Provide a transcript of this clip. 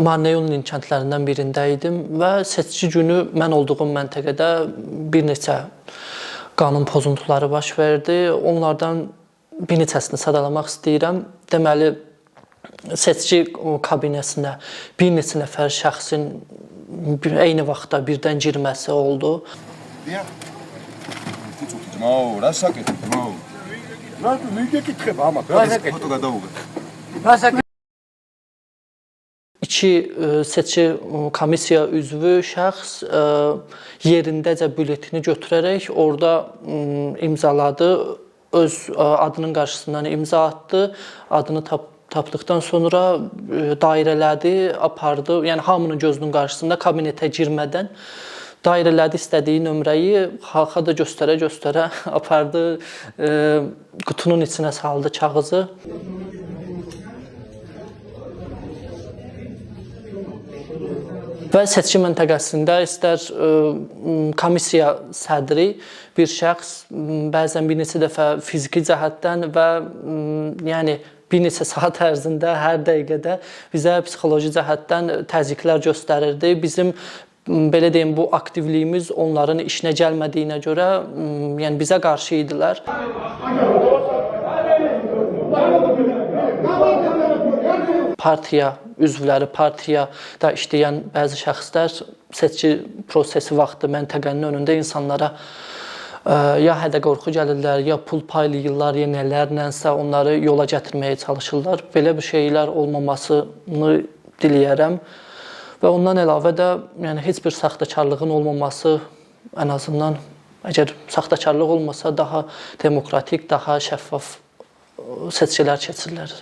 Marneolinin kəndlərindən birində idim və seçici günü mən olduğum məntəqədə bir neçə qanun pozuntuları baş verdi. Onlardan bir neçəsini sadalamaq istəyirəm. Deməli, seçici kabinetinə bir neçə nəfər şəxsin eyni vaxtda birdən girməsi oldu. İki seçici komissiya üzvü şəxs yerindəcə bülletini götürərək orada imzaladı, öz adının qarşısından imza atdı, adını tapdıqdan sonra dairələdi, apardı, yəni hamının gözünün qarşısında kabinetə girmədən dairələdi istədiyi nömrəyi, xalqa da göstərə-göstərə apardı, qutunun içinə saldı kağızı. Və seçki məntəqəsində istər komissiya sədri bir şəxs bəzən bir neçə dəfə fiziki cəhətdən və yəni bir neçə saat ərzində hər dəqiqədə bizə psixoloji cəhətdən təzyiqlər göstərirdi. Bizim belə deyim, bu aktivliyimiz onların işinə gəlmədiyinə görə yəni bizə qarşı idilər. Partiya üzvləri, partiyada işləyən bəzi şəxslər seçki prosesi vaxtı məntəqənin önündə insanlara ya hədə-qorxu gəlirlər, ya pul paylayırlar, ya nələrlənsə onları yola gətirməyə çalışırlar. Belə bir şeylər olmamasını diləyərəm və ondan əlavə də yəni heç bir saxtakarlığın olmaması, ən azından əgər saxtakarlıq olmasa daha demokratik, daha şəffaf seçkilər keçirilir.